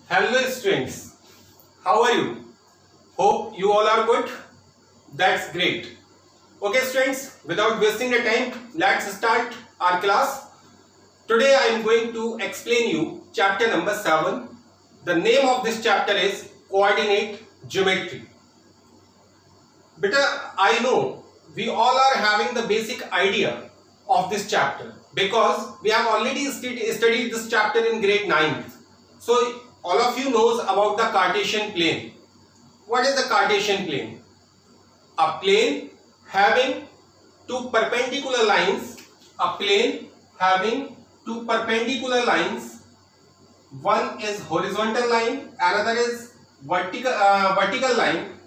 Hello students, how are you? Hope you all are good. That's great. Okay students, without wasting the time, let's start our class. Today I am going to explain you chapter number 7. The name of this chapter is Coordinate Geometry. Beta, I know we all are having the basic idea of this chapter because we have already studied this chapter in grade 9th. So all of you knows about the Cartesian plane. What is the Cartesian plane? A plane having two perpendicular lines. A plane having two perpendicular lines. One is horizontal line, another is vertical line,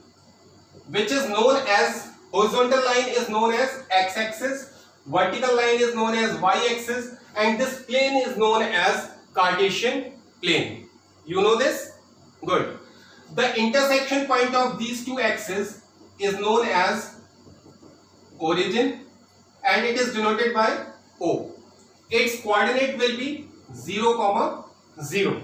which is known as horizontal line is known as x-axis, vertical line is known as y-axis, and this plane is known as Cartesian plane. You know this? Good. The intersection point of these two axes is known as origin and it is denoted by O. Its coordinate will be 0, 0.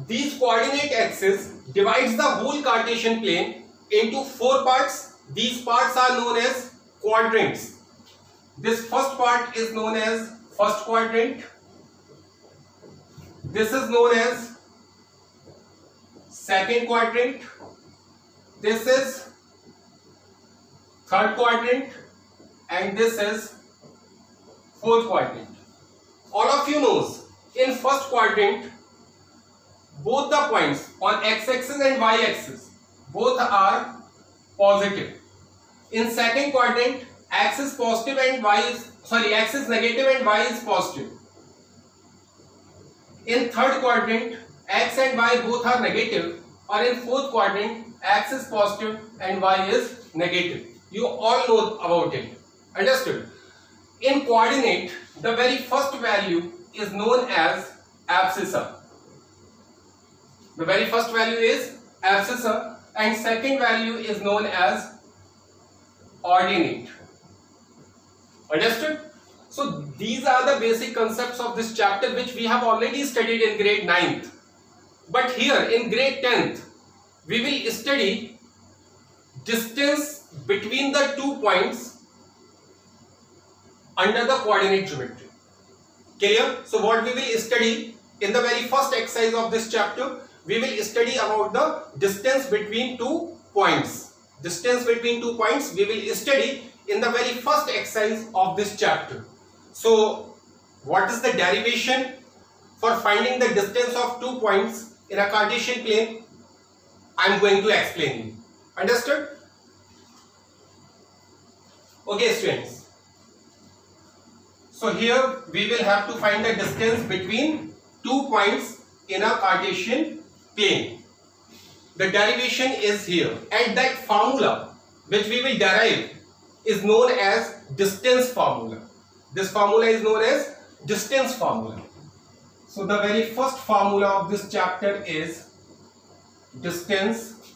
These coordinate axis divides the whole Cartesian plane into 4 parts. These parts are known as quadrants. This first part is known as first quadrant. This is known as second quadrant. This is third quadrant and this is fourth quadrant. All of you knows in first quadrant both the points on x-axis and y-axis both are positive. In second quadrant x is positive and x is negative and y is positive. In third quadrant x and y both are negative, or in fourth quadrant x is positive and y is negative. You all know about it. Understood? In coordinate, the very first value is known as abscissa. The very first value is abscissa and second value is known as ordinate. Understood? So these are the basic concepts of this chapter which we have already studied in grade 9th. But here in grade 10th, we will study distance between the 2 points under the coordinate geometry. Clear? So what we will study in the very first exercise of this chapter, we will study about the distance between 2 points. Distance between 2 points we will study in the very first exercise of this chapter. So what is the derivation for finding the distance of 2 points in a Cartesian plane? I am going to explain you. Understood? Okay students. So here we will have to find the distance between 2 points in a Cartesian plane. The derivation is here and that formula which we will derive is known as distance formula. This formula is known as distance formula. So the very first formula of this chapter is distance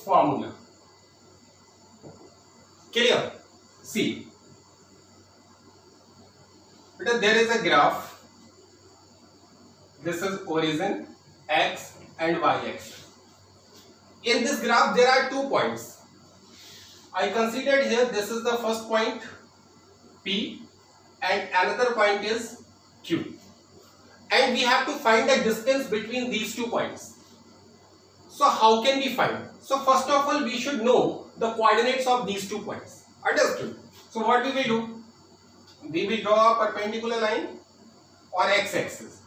formula. Clear? See, there is a graph. This is origin x and y axis. In this graph there are 2 points. I considered here this is the first point P and another point is Q. And we have to find the distance between these 2 points. So how can we find? So first of all we should know the coordinates of these 2 points. Understood? So what we will do? We will draw a perpendicular line on x-axis.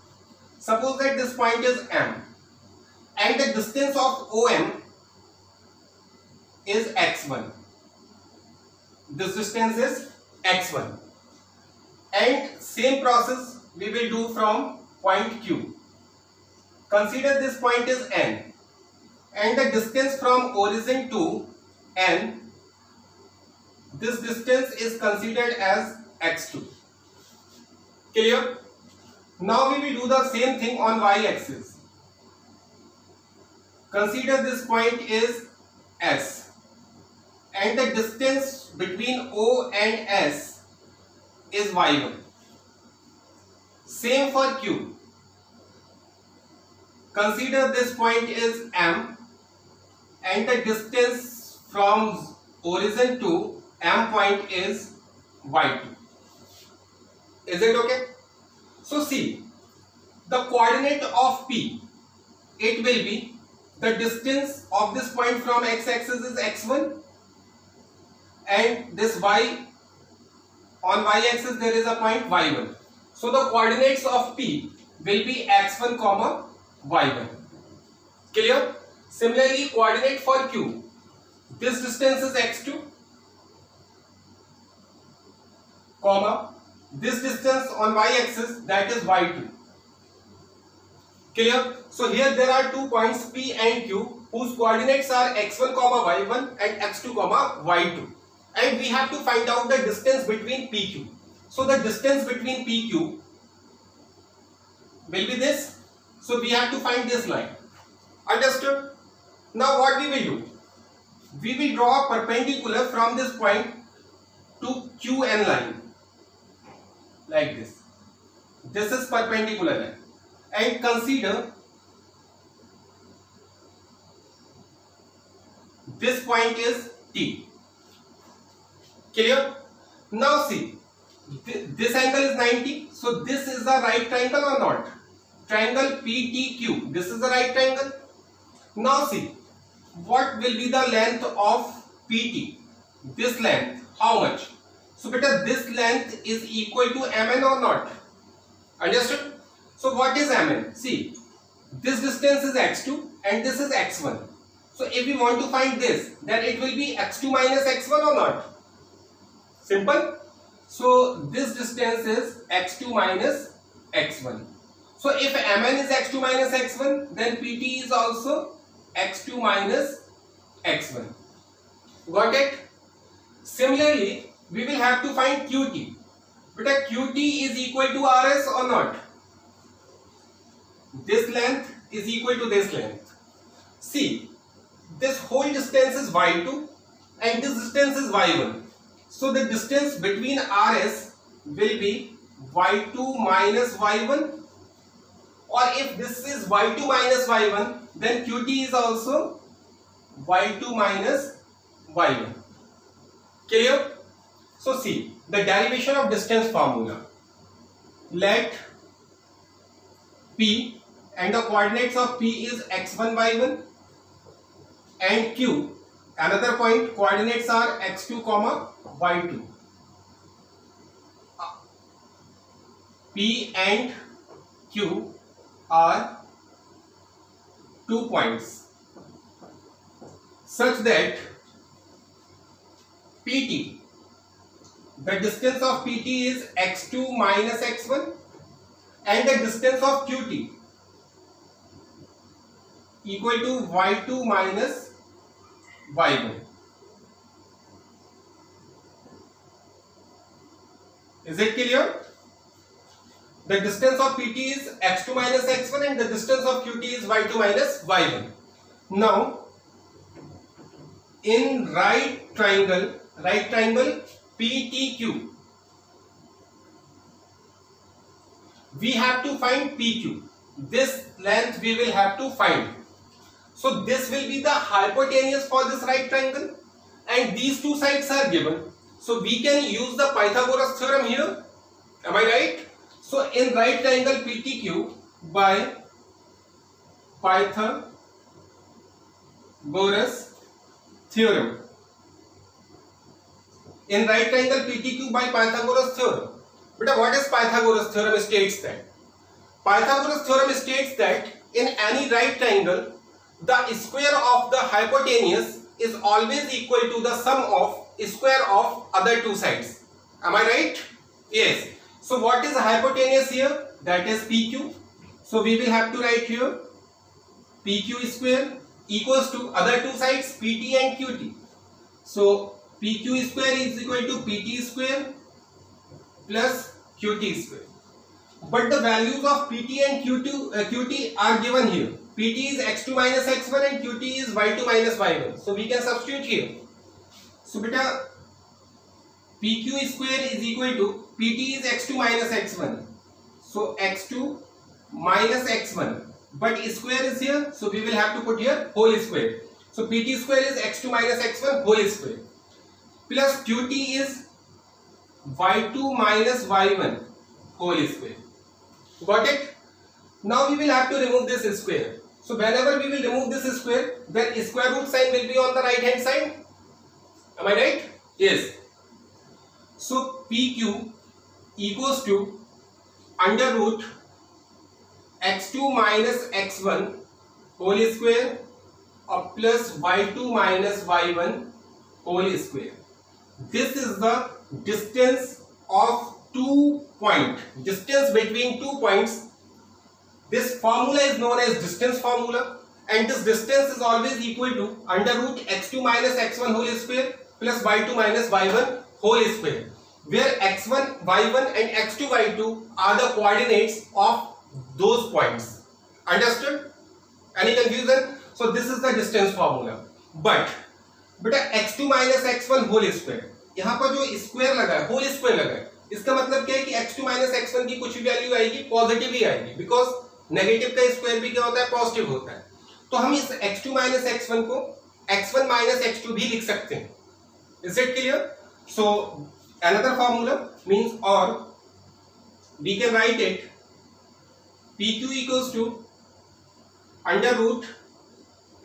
Suppose that this point is M and the distance of OM is x1. This distance is x1. And same process we will do from point Q. Consider this point is N and the distance from origin to N, this distance is considered as x2. Clear? Now we will do the same thing on y-axis. Consider this point is S and the distance between O and S is y1. Same for Q. consider this point is M and the distance from origin to M point is y2. Is it okay? So see, the coordinate of P, it will be the distance of this point from x-axis is x1 and this y, on y-axis there is a point y1. So the coordinates of P will be x1 comma y1. Clear? Similarly, coordinate for Q, this distance is x2 comma this distance on y-axis, that is y2. Clear? So here there are 2 points P and Q whose coordinates are x1 comma y1 and x2 comma y2, and we have to find out the distance between PQ. So the distance between PQ will be this. So we have to find this line. Understood? Now what we will do? We will draw a perpendicular from this point to QN line like this. This is perpendicular line, and consider this point is T. Clear? Now see, this angle is 90, so this is a right triangle or not? Triangle PTQ, this is the right triangle. Now see, what will be the length of PT? This length, how much? So beta, this length is equal to Mn or not? Understood? So what is Mn? See, this distance is x2 and this is x1. So if we want to find this, then it will be x2 minus x1 or not? Simple. So this distance is x2 minus x1. So if Mn is x2 minus x1, then Pt is also x2 minus x1. Got it? Similarly, we will have to find Qt. But Qt is equal to Rs or not? This length is equal to this length. See, this whole distance is y2 and this distance is y1. So the distance between Rs will be y2 minus y1, or if this is y2 minus y1, then Qt is also y2 minus y1. Clear? So see, the derivation of distance formula. Let P and the coordinates of P is x1 y1 and Q, another point, coordinates are x2 comma y2. P and Q are 2 points such that PT, the distance of PT is x2 minus x1 and the distance of QT equal to y2 minus y1. Is it clear? The distance of PT is x2 minus x1 and the distance of QT is y2 minus y1. Now, in right triangle PTQ, we have to find PQ. This length we will have to find. So this will be the hypotenuse for this right triangle and these two sides are given. So we can use the Pythagoras theorem here. Am I right? So in right triangle PTQ, by Pythagoras theorem. In right triangle PTQ by Pythagoras theorem. But what is Pythagoras theorem states that? Pythagoras theorem states that in any right triangle, the square of the hypotenuse is always equal to the sum of square of other two sides. Am I right? Yes. So what is hypotenuse here? That is PQ. So we will have to write here PQ square equals to other two sides PT and QT. So PQ square is equal to PT square plus QT square. But the values of PT and QT are given here. PT is x2 minus x1 and QT is y2 minus y1. So we can substitute here. So beta, PQ square is equal to PT is x2 minus x1. So x2 minus x1 but square is here, so we will have to put here whole square. So pt square is x2 minus x1 whole square plus qt is y2 minus y1 whole square. Got it? Now we will have to remove this square. So whenever we will remove this square, then square root sign will be on the right hand side. Am I right? Yes. So pq equals to under root x2 minus x1 whole square or plus y2 minus y1 whole square. This is the distance of 2 points. Distance between 2 points. This formula is known as distance formula, and this distance is always equal to under root x2 minus x1 whole square plus y2 minus y1 whole square, where x1, y1 and x2, y2 are the coordinates of those points. Understood? Any confusion? So this is the distance formula. But बेटा x2 minus x1 whole square, यहाँ पर जो square लगा है, whole square लगा है, इसका मतलब क्या है कि x2 minus x1 की कुछ वैल्यू आएगी पॉजिटिव ही आएगी, बिकॉज नेगेटिव का स्क्वायर भी क्या होता है, पॉजिटिव होता है. तो हम इस x2 minus x1 को x1 minus x2 भी लिख सकते हैं. Is it clear? So another formula means, or we can write it pq equals to under root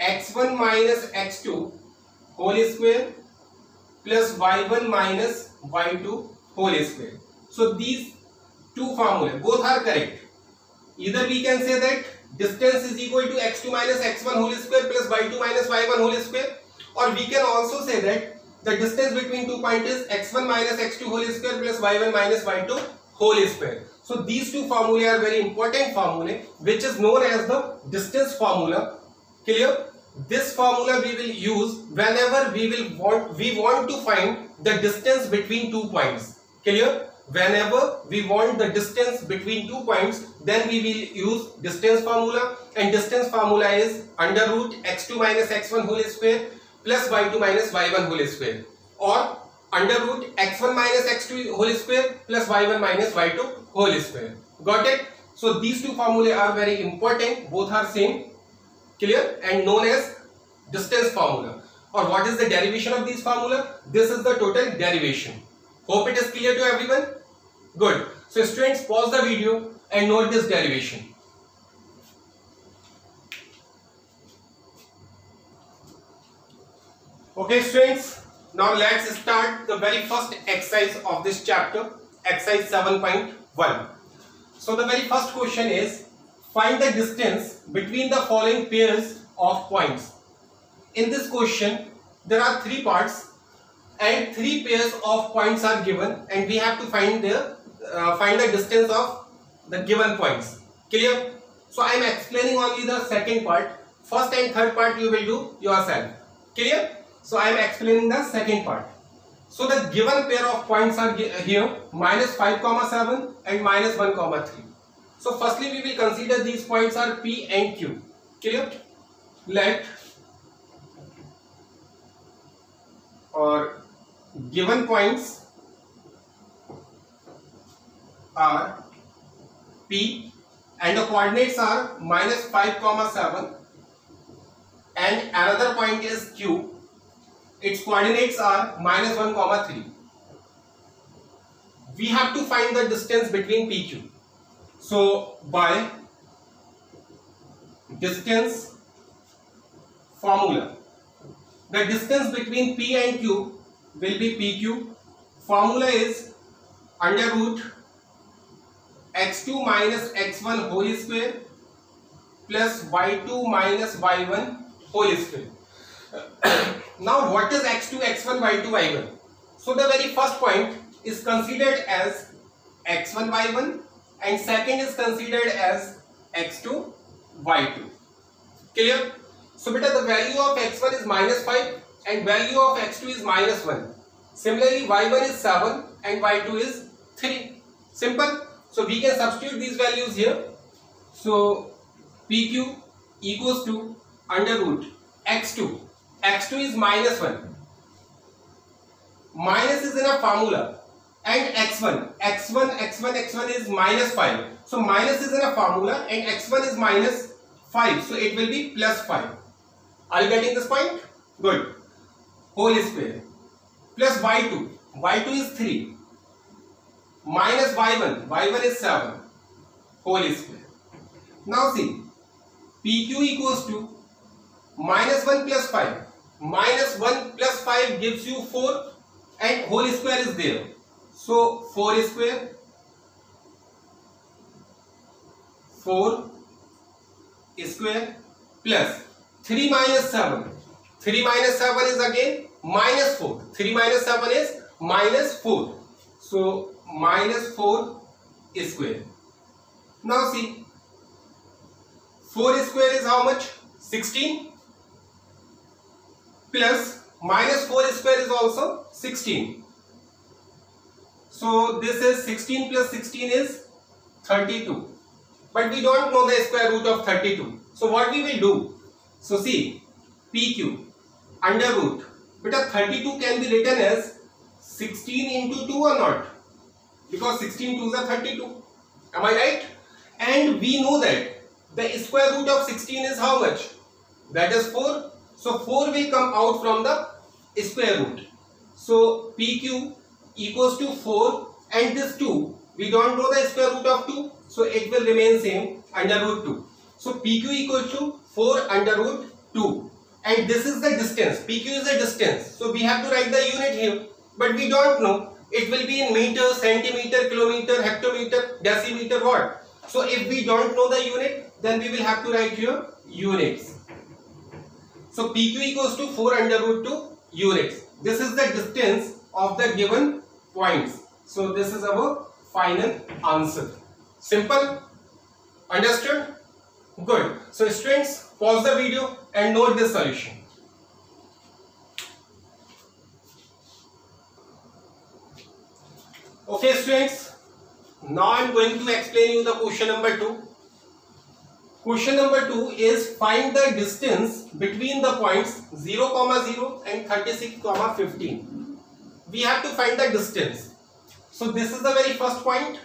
x1 minus x2 whole square plus y1 minus y2 whole square. So these two formulae both are correct. Either we can say that distance is equal to x2 minus x1 whole square plus y2 minus y1 whole square, or we can also say that the distance between 2 points is x1 minus x2 whole square plus y1 minus y2 whole square. So these two formulae are very important formulae, which is known as the distance formula. Clear? This formula we will use whenever we want to find the distance between 2 points. Clear? Whenever we want the distance between 2 points, then we will use distance formula, and distance formula is under root x2 minus x1 whole square plus y2 minus y1 whole square, or under root x1 minus x2 whole square plus y1 minus y2 whole square. Got it? So these two formulae are very important, both are same. Clear? And known as distance formula. Or what is the derivation of these formula? This is the total derivation. Hope it is clear to everyone. Good. So students, pause the video and note this derivation. Okay students, now let's start the very first exercise of this chapter, exercise 7.1. So the very first question is, find the distance between the following pairs of points. In this question, there are 3 parts and 3 pairs of points are given, and we have to find the distance of the given points. Clear? So I am explaining only the second part. First and third part you will do yourself. Clear? So I am explaining the second part. So the given pair of points are here, minus 5, 7 and minus 1, 3. So firstly we will consider these points are P and Q. Clear? Let or given points are P and the coordinates are minus 5, 7 and another point is Q. Its coordinates are minus 1, 3. We have to find the distance between PQ. So by distance formula, the distance between P and Q will be PQ. Formula is under root x2 minus x1 whole square plus y2 minus y1 whole square. Now what is x2, x1, y2, y1? So the very first point is considered as x1, y1 and second is considered as x2, y2. Clear? So beta, the value of x1 is minus 5 and value of x2 is minus 1. Similarly y1 is 7 and y2 is 3. Simple. So we can substitute these values here. So PQ equals to under root x2. x2 is minus 1. Minus is in a formula. And x1 is minus 5. So minus is in a formula and x1 is minus 5. So it will be plus 5. Are you getting this point? Good. Whole square. Plus y2. y2 is 3. Minus y1. y1 is 7. Whole square. Now see. PQ equals to minus 1 plus 5. Minus 1 plus 5 gives you 4 and whole square is there. So 4 square. 4 square plus 3 minus 7. 3 minus 7 is again minus 4. 3 minus 7 is minus 4. So minus 4 square. Now see. 4 square is how much? 16 plus minus 4 square is also 16. So this is 16 plus 16 is 32. But we don't know the square root of 32. So what we will do? So see, PQ under root. But 32 can be written as 16 into 2 or not? Because 16 2s are 32. Am I right? And we know that the square root of 16 is how much? That is 4. So 4 will come out from the square root. So PQ equals to 4 and this 2. We don't know the square root of 2. So it will remain same under root 2. So PQ equals to 4 under root 2. And this is the distance. PQ is the distance. So we have to write the unit here. But we don't know. It will be in meter, centimeter, kilometer, hectometer, decimeter, what? So if we don't know the unit, then we will have to write here units. So PQ equals to 4 under root 2 units. This is the distance of the given points. So this is our final answer. Simple? Understood? Good. So students, pause the video and note this solution. Okay students, now I am going to explain you the question number 2. Question number 2 is find the distance between the points 0, 0 and 36, 15. We have to find the distance. So this is the very first point.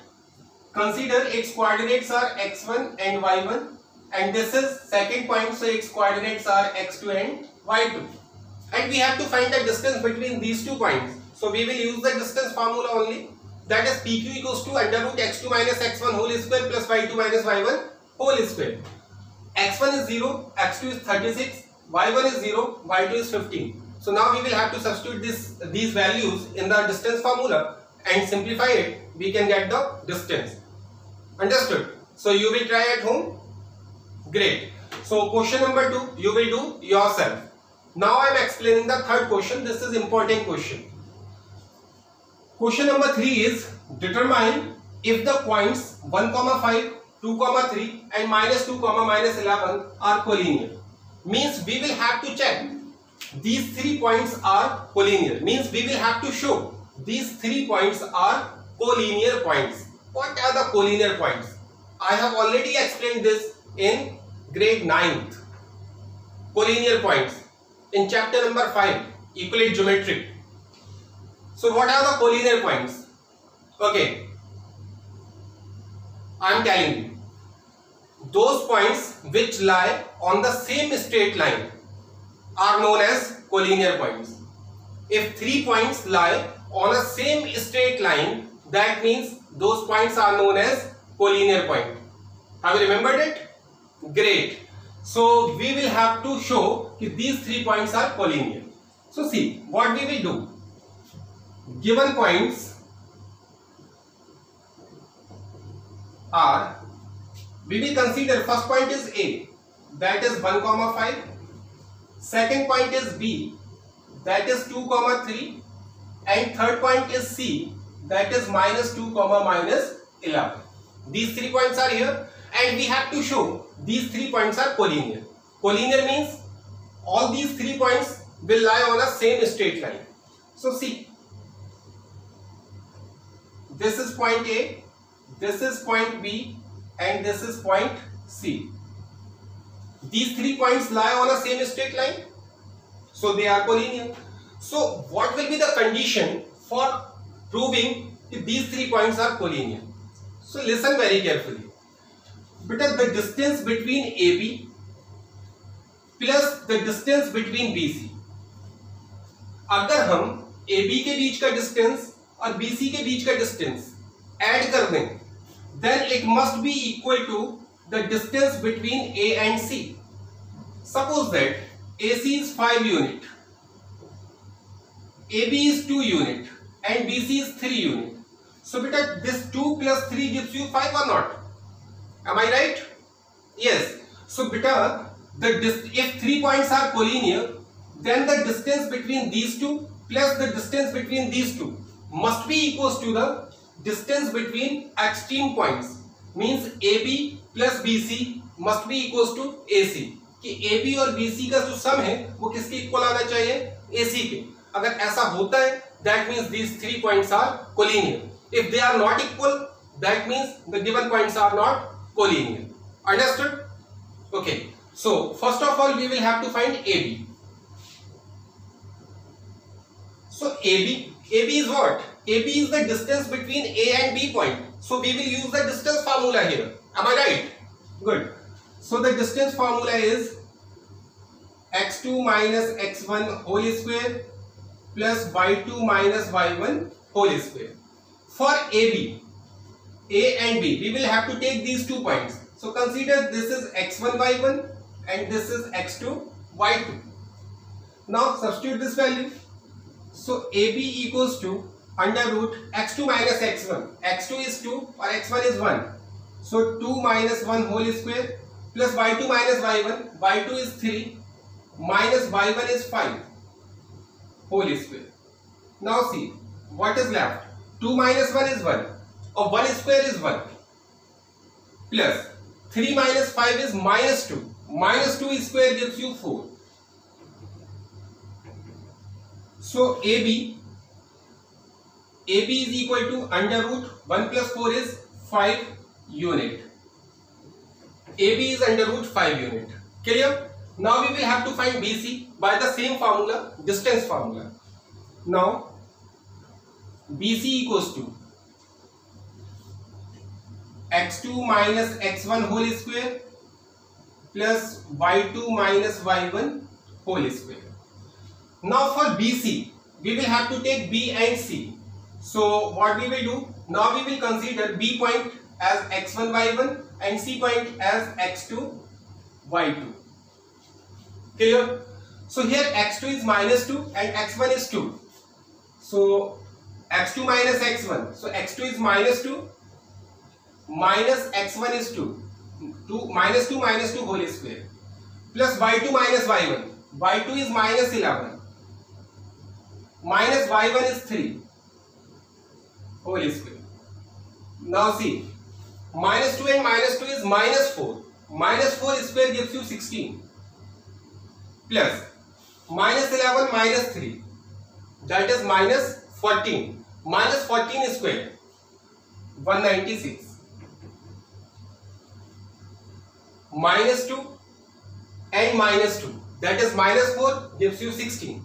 Consider its coordinates are x1 and y1, and this is second point, so its coordinates are x2 and y2. And we have to find the distance between these 2 points. So we will use the distance formula only. That is PQ equals to under root x2 minus x1 whole square plus y2 minus y1 whole square. x1 is 0, x2 is 36, y1 is 0, y2 is 15. So now we will have to substitute these values in the distance formula and simplify it. We can get the distance. Understood? So you will try at home. Great. So question number 2 you will do yourself. Now I am explaining the third question. This is important question. Question number 3 is determine if the points 1, 5, 2, 3 and minus 2, minus 11 are collinear. Means we will have to check these 3 points are collinear. Means we will have to show these 3 points are collinear points. What are the collinear points? I have already explained this in grade 9th. Collinear points in chapter number 5, Euclid Geometry. So what are the collinear points? Okay, I am telling you. Those points which lie on the same straight line are known as collinear points. If 3 points lie on a same straight line, that means those points are known as collinear point. Have you remembered it? Great. So we will have to show that these 3 points are collinear. So see what we will do. Given points are, we will consider first point is A, that is 1, 5. Second point is B, that is 2, 3. And third point is C, that is minus 2, minus 11. These 3 points are here and we have to show these 3 points are collinear. Collinear means all these 3 points will lie on a same straight line. So see, this is point A, this is point B and this is point C. These 3 points lie on a same straight line, so they are collinear. So what will be the condition for proving if these 3 points are collinear? So listen very carefully. Because the distance between AB plus the distance between BC। अगर हम AB के बीच का distance और BC के बीच का distance add कर दें, then it must be equal to the distance between A and C. Suppose that AC is 5 unit, AB is 2 unit and BC is 3 unit. So beta, this 2 plus 3 gives you 5 or not? Am I right? Yes. So beta, if 3 points are collinear, then the distance between these two plus the distance between these two must be equals to the distance between extreme points. Means AB plus BC must be equals to AC. कि AB और BC का जो सम है वो किसके equal आना चाहिए? AC के। अगर ऐसा होता है, that means these 3 points are collinear. If they are not equal, that means the given points are not collinear. Understood? Okay. So first of all, we will have to find AB. So AB is what? AB is the distance between A and B point. So we will use the distance formula here. Am I right? Good. So the distance formula is x2 minus x1 whole square plus y2 minus y1 whole square. For AB, A and B, we will have to take these 2 points. So consider this is x1 y1 and this is x2 y2. Now substitute this value. So AB equals to under root x2 minus x1. x2 is 2 or x1 is 1. So 2 minus 1 whole square plus y2 minus y1. y2 is 3 minus y1 is 5 whole square. Now see what is left. 2 minus 1 is 1 or 1 square is 1 plus 3 minus 5 is minus 2. Minus 2 square gives you 4. So AB is equal to under root 1 plus 4 is 5 unit. AB is under root 5 unit. Clear? Now we will have to find BC by the same formula, distance formula. Now BC equals to x2 minus x1 whole square plus y2 minus y1 whole square. Now for BC, we will have to take B and C. So what we will do? Now we will consider B point as x1 y1 and C point as x2 y2. Clear? So here x2 is minus 2 and x1 is 2. So x2 minus x1. So x2 is minus 2 minus x1 is 2. Minus 2 whole square plus y2 minus y1. y2 is minus 11 minus y1 is 3 whole square. Now see, minus 2 and minus 2 is minus 4. Minus 4 square gives you 16 plus minus 11 minus 3, that is minus 14. Minus 14 square 196. Minus 2 and minus 2, that is minus 4 gives you 16.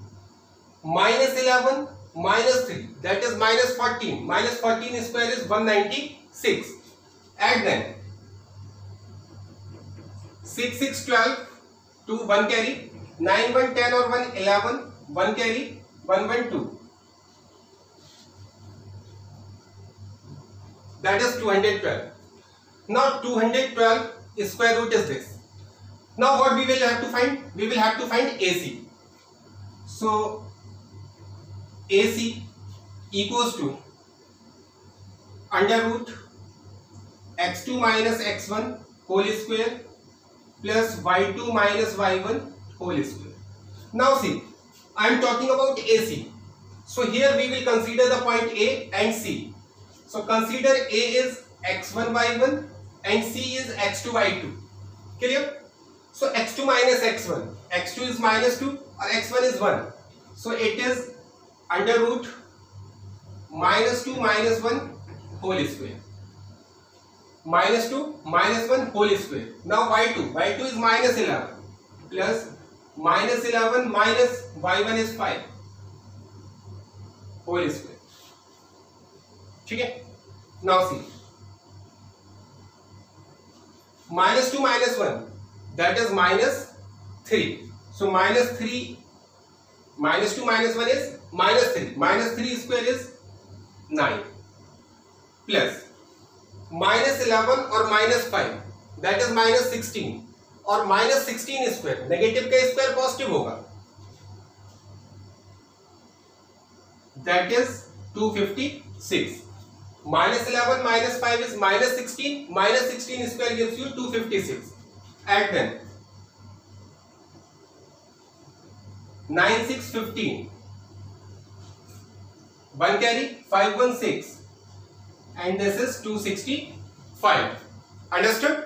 Minus 11 minus 3, that is minus 14. Minus 14 square is 196. Add them. 6 6 12, 2 1 carry, 9 1 10 or 1 11, 1 carry, 1 1 2. That is 212. Now 212 square root is this. Now what we will have to find? We will have to find AC. So AC equals to under root x2 minus x1 whole square plus y2 minus y1 whole square. Now see, I am talking about AC. So here we will consider the point A and C. So consider A is x1 y1 and C is x2 y2. Clear? So x2 minus x1. x2 is minus 2 or x1 is 1. So it is under root minus 2 minus 1 whole square. Minus 2 minus 1 whole square. Now y2. y2 is minus 11 plus minus 11 minus y1 is 5 whole square. Okay? Now see. Minus 2 minus 1, that is minus 3. So minus 3, minus 2 minus 1 is minus 3. Minus 3 square is 9 plus minus 11 or minus 5 that is minus 16 और minus 16 square negative का square positive होगा that is 256. Minus 11 minus 5 is minus 16. Minus 16 square gives you 256. Add them. 9 6 15. 1 carry 5 1 6. And this is 265. Understood?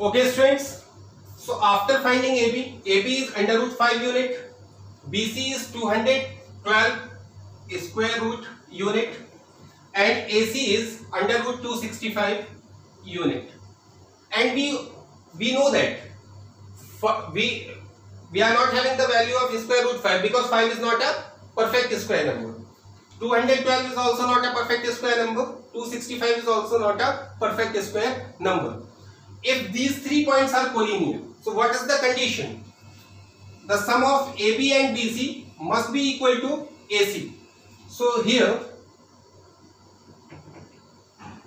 Okay students. So after finding AB is under root 5 unit. BC is 212 square root unit and AC is under root 265 unit. And we know that we are not having the value of square root 5 because 5 is not a perfect square number. 212 is also not a perfect square number. 265 is also not a perfect square number. If these 3 points are collinear, so what is the condition? The sum of AB and BC must be equal to AC. So here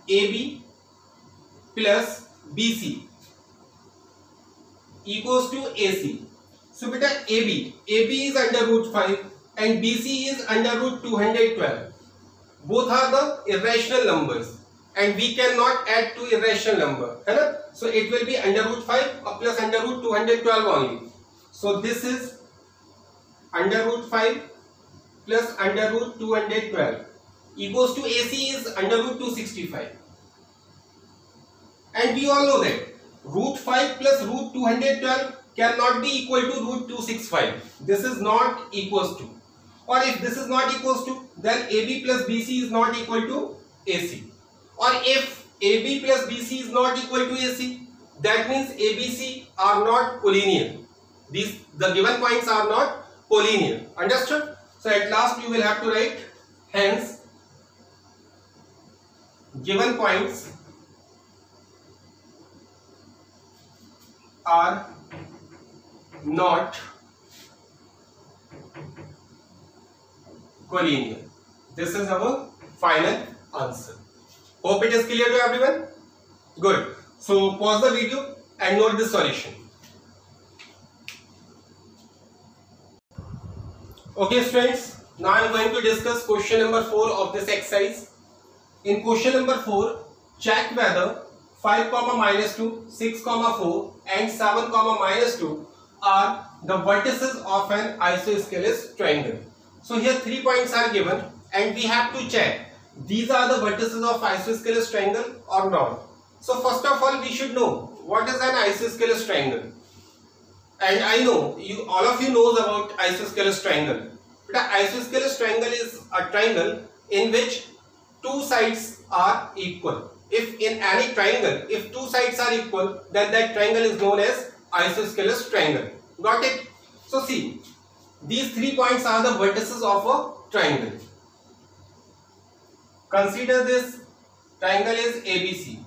AB plus BC equals to AC. So beta AB is under root 5 and BC is under root 212. Both are the irrational numbers and we cannot add two irrational number. So it will be under root 5 plus under root 212 only. So this is under root 5 plus under root 212 equals to AC is under root 265. And we all know that root 5 plus root 212 cannot be equal to root 265. This is not equals to. Or if this is not equals to, then AB plus BC is not equal to AC. Or if AB plus BC is not equal to AC, that means ABC are not collinear. The given points are not collinear. Understood? So at last you will have to write, hence given points are not collinear. This is our final answer. Hope it is clear to everyone. Good. So pause the video and note this solution. Okay students, now I am going to discuss question number 4 of this exercise. In question number 4, check whether 5, minus 2, 6, 4 and 7, minus 2 are the vertices of an isosceles triangle. So here 3 points are given and we have to check these are the vertices of isosceles triangle or not. So first of all we should know what is an isosceles triangle. And I know all of you knows about isosceles triangle. But an isosceles triangle is a triangle in which two sides are equal. If in any triangle, if two sides are equal, then that triangle is known as isosceles triangle. Got it? So see, these 3 points are the vertices of a triangle. Consider this triangle is ABC.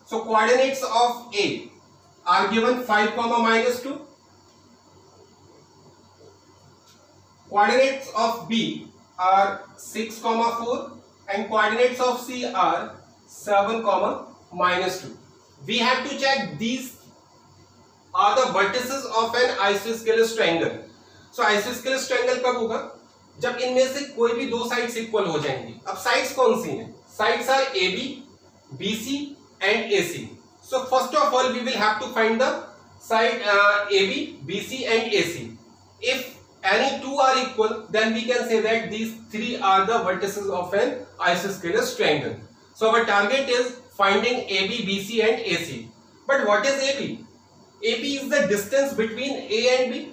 So coordinates of A are given 5, minus 2. Coordinates of B are 6, 4 and coordinates of C are 7, minus 2. We have to check these are the vertices of an isosceles triangle. So isosceles triangle कब होगा? जब इनमें से कोई भी दो sides equal हो जाएंगी. अब साइड्स कौन सी हैं? Sides are AB, BC and AC. So first of all we will have to find the side AB, BC and AC. If any two are equal, then we can say that these 3 are the vertices of an isosceles triangle. So our target is finding AB, BC and AC. But what is AB? AB is the distance between A and B.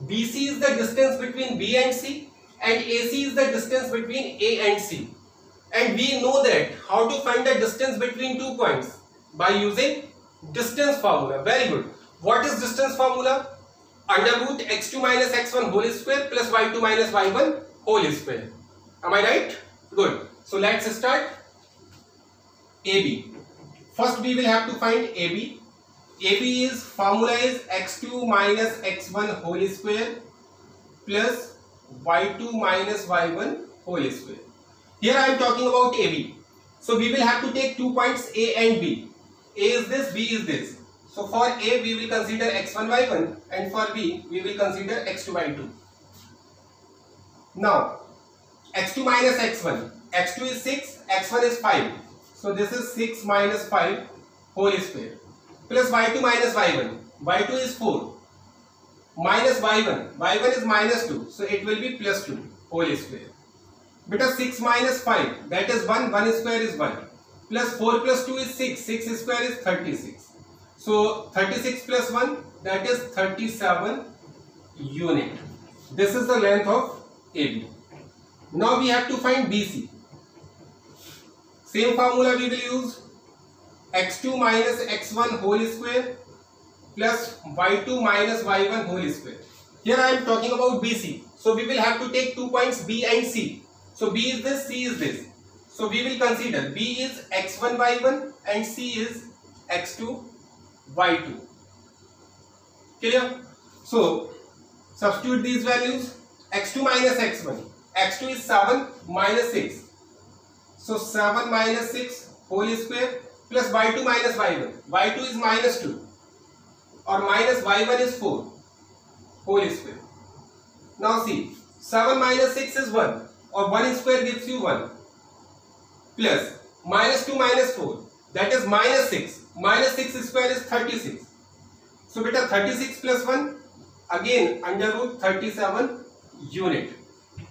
BC is the distance between B and C. And AC is the distance between A and C. And we know that how to find the distance between 2 points by using distance formula. Very good. What is distance formula? Under root x2 minus x1 whole square plus y2 minus y1 whole square. Am I right? Good. So let's start. AB First we will have to find AB. AB is formula is x2 minus x1 whole square plus y2 minus y1 whole square. Here I am talking about AB. So we will have to take 2 points A and B. A is this, B is this. So for A we will consider x1 y1 and for B we will consider x2 y2. Now x2 minus x1. x2 is 6, x1 is 5. So this is 6 minus 5 whole square plus y2 minus y1. y2 is 4 minus y1. y1 is minus 2. So it will be plus 2 whole square. Beta 6 minus 5, that is 1. 1 square is 1. Plus 4 plus 2 is 6. 6 square is 36. So 36 plus 1, that is 37 unit. This is the length of AB. Now we have to find BC. Same formula we will use. x2 minus x1 whole square plus y2 minus y1 whole square. Here I am talking about BC. So we will have to take 2 points B and C. So B is this, C is this. So we will consider B is x1 y1 and C is x2 y2. Clear? So substitute these values. x2 minus x1. x2 is 7 minus 6. So 7 minus 6 whole square plus y2 minus y1. y2 is minus 2 or minus y1 is 4 whole square. Now see, 7 minus 6 is 1 or 1 square gives you 1 plus minus 2 minus 4, that is minus 6. Minus 6 square is 36. So beta 36 plus 1 again under root 37 unit.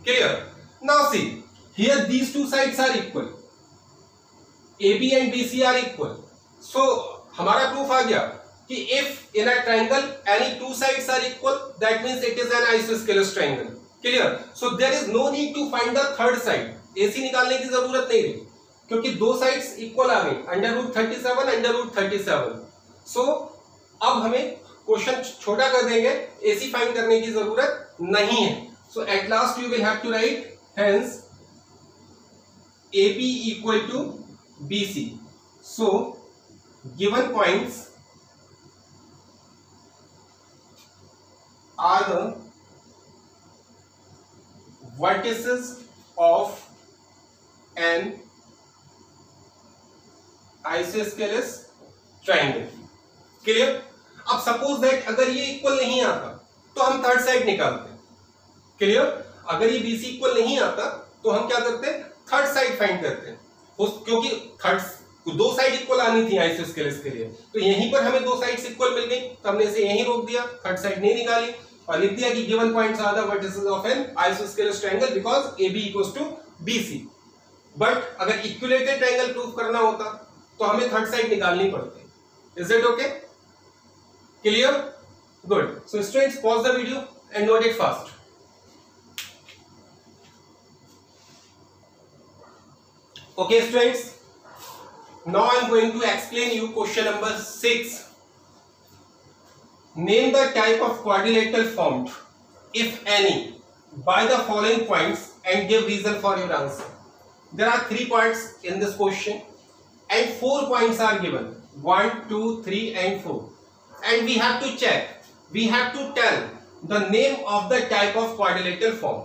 Clear? Now see, here these two sides are equal. AB and BC are equal. So हमारा proof आ गया कि if in a triangle any two sides are equal, that means it is an isosceles triangle. Clear? So there is no need to find the third side. AC निकालने की जरूरत नहीं रही क्योंकि दो sides equal आ गई. Under root 37, under root 37. So अब हमें क्वेश्चन छोटा कर देंगे. AC फाइंड करने की जरूरत नहीं है. So at last you will have to write hence AB equal to BC. So given points are the vertices of an isosceles triangle. Clear? अब suppose that अगर ये इक्वल नहीं आता तो हम थर्ड साइड निकालते हैं. क्लियर? अगर ये BC इक्वल नहीं आता तो हम क्या करते हैं? थर्ड साइड फाइंड करते हैं. क्योंकि थर्ड दो साइड इक्वल आनी थी आइसोस्केलेस के लिए, तो यहीं पर हमें दो साइड्स इक्वल मिल गई तो हमने इसे यहीं रोक दिया, थर्ड साइड नहीं निकाली और लिख दिया कि given points are the vertices of an isosceles triangle because AB equals to BC. But अगर इक्विलेटरल ट्रायंगल प्रूव करना होता तो हमें थर्ड साइड निकालनी पड़ती. Is it okay? Clear? Good. So students pause the video and note it fast. Okay students, now I am going to explain you question number 6. Name the type of quadrilateral formed, if any, by the following points and give reason for your answer. There are 3 parts in this question and 4 points are given, 1, 2, 3 and 4, and we have to check, we have to tell the name of the type of quadrilateral form.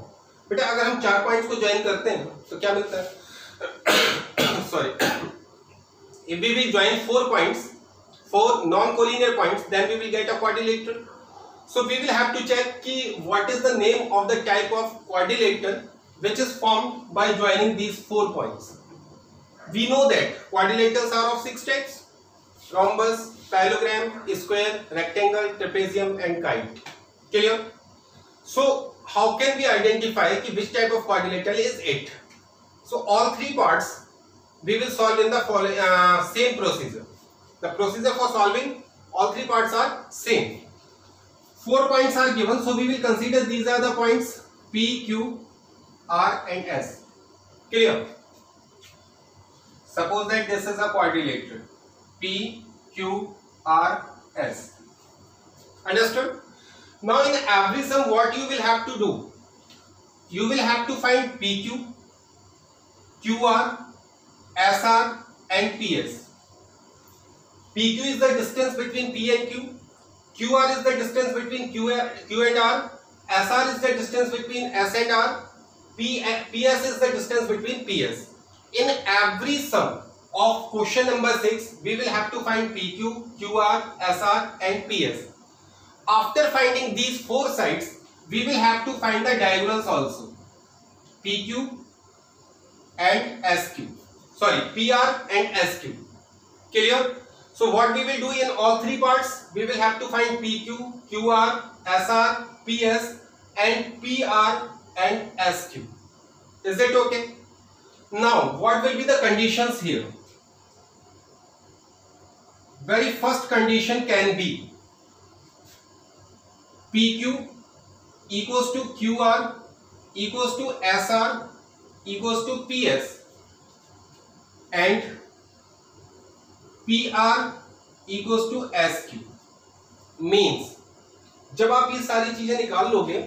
बेटा अगर हम 4 points को join करते हैं तो क्या मिलता है? Sorry, if we will join 4 points, 4 non-collinear points, then we will get a quadrilateral. So we will have to check ki what is the name of the type of quadrilateral which is formed by joining these 4 points. We know that quadrilaterals are of 6 types: rhombus, parallelogram, square, rectangle, trapezium and kite. Clear? So how can we identify ki which type of quadrilateral is it? So all 3 parts we will solve in the same procedure. The procedure for solving all 3 parts are same. 4 points are given, so we will consider these are the points P, Q, R and S. Clear? Suppose that this is a quadrilateral P, Q, R, S. Understood? Now in every sum what you will have to do? You will have to find PQ, QR, SR and PS. PQ is the distance between P and Q. QR is the distance between Q and R. SR is the distance between S and R. PS is the distance between PS. In every sum of question number 6, we will have to find PQ, QR, SR and PS. After finding these 4 sides, we will have to find the diagonals also. PQ and SQ. Sorry, PR and SQ. Clear? So what we will do in all 3 parts, we will have to find PQ, QR, SR, PS and PR and SQ. Is that okay? Now, what will be the conditions here? Very first condition can be PQ equals to QR equals to SR equals to PS and PR equals to SQ. Means जब आप ये सारी चीजें निकाल लोगे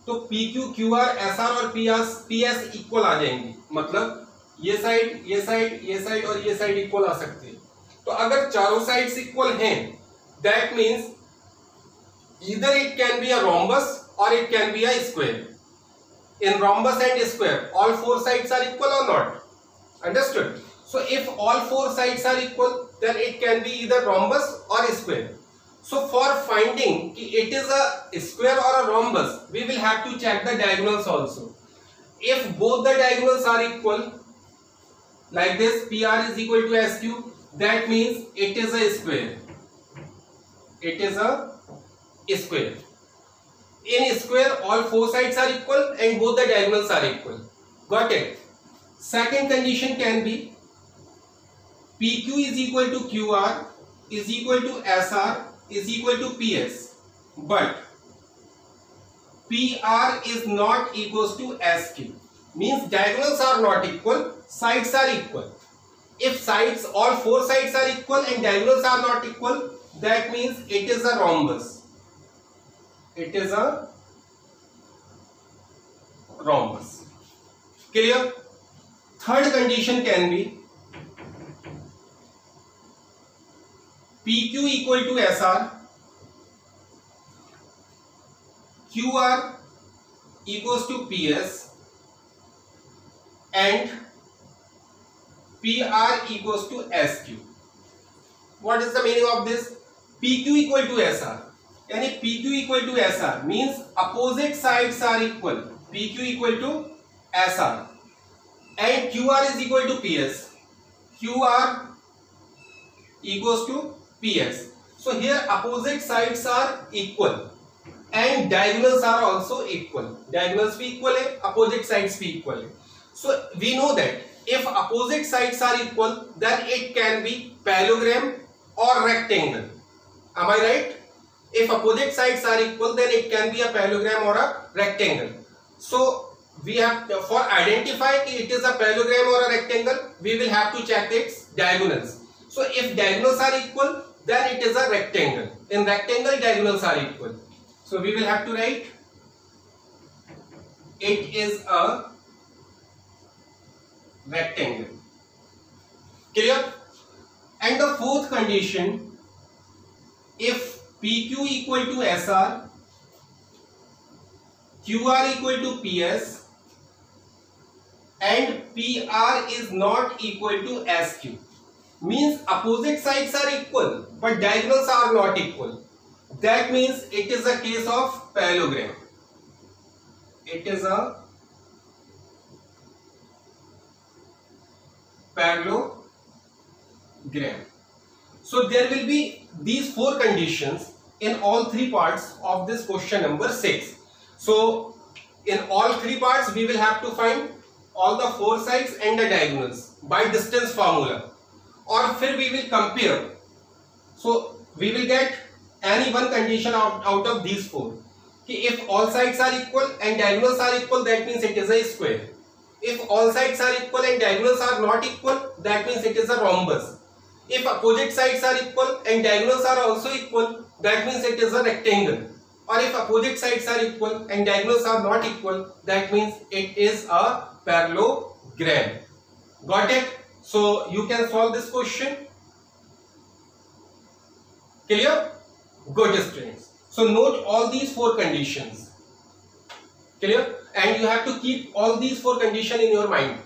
तो PQ, QR, SR और PS equal आ जाएंगी. मतलब ये साइड, ये साइड, ये साइड और ये साइड इक्वल आ सकती है. तो अगर चारों साइड्स इक्वल हैं, that means either it can be a rhombus or it can be a square. In rhombus and square, all 4 sides are equal or not? Understood? So if all 4 sides are equal, then it can be either rhombus or square. So for finding it is a square or a rhombus, we will have to check the diagonals also. If both the diagonals are equal, like this, PR is equal to SQ, that means it is a square. It is a square. In square, all 4 sides are equal and both the diagonals are equal. Got it? Second condition can be PQ is equal to QR is equal to SR is equal to PS, but PR is not equals to SQ. Means diagonals are not equal, sides are equal. If sides, all 4 sides are equal and diagonals are not equal, that means it is a rhombus. It is a rhombus. Clear? Third condition can be PQ equal to SR, QR equals to PS and PR equals to SQ. What is the meaning of this? PQ equal to SR. Yani PQ equal to SR means opposite sides are equal. PQ equal to SR and QR is equal to PS. QR equals to PS. So here opposite sides are equal and diagonals are also equal. Diagonals be equal hai, opposite sides be equal hai. So we know that if opposite sides are equal, then it can be parallelogram or rectangle. Am I right? If opposite sides are equal, then it can be a parallelogram or a rectangle. So we have to, for identify it is a parallelogram or a rectangle, we will have to check its diagonals. So if diagonals are equal, then it is a rectangle. In rectangle, diagonals are equal. So we will have to write it is a rectangle. Clear? And the fourth condition, if PQ equal to SR, QR equal to PS and PR is not equal to SQ, means opposite sides are equal but diagonals are not equal. That means it is a case of parallelogram. It is a parallelogram. So there will be these 4 conditions in all 3 parts of this question number 6. So in all 3 parts we will have to find all the 4 sides and the diagonals by distance formula, or फिर we will compare. So we will get any one condition out of these 4. If all sides are equal and diagonals are equal, that means it is a square. If all sides are equal and diagonals are not equal, that means it is a rhombus. If opposite sides are equal and diagonals are also equal, that means it is a rectangle. Or if opposite sides are equal and diagonals are not equal, that means it is a parallelogram. Got it? So you can solve this question. Clear? Good students. So note all these 4 conditions. Clear? And you have to keep all these 4 conditions in your mind.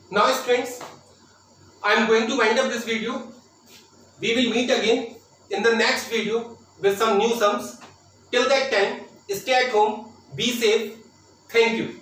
Now students, I am going to wind up this video. We will meet again in the next video with some new sums. Till that time, stay at home, be safe. Thank you.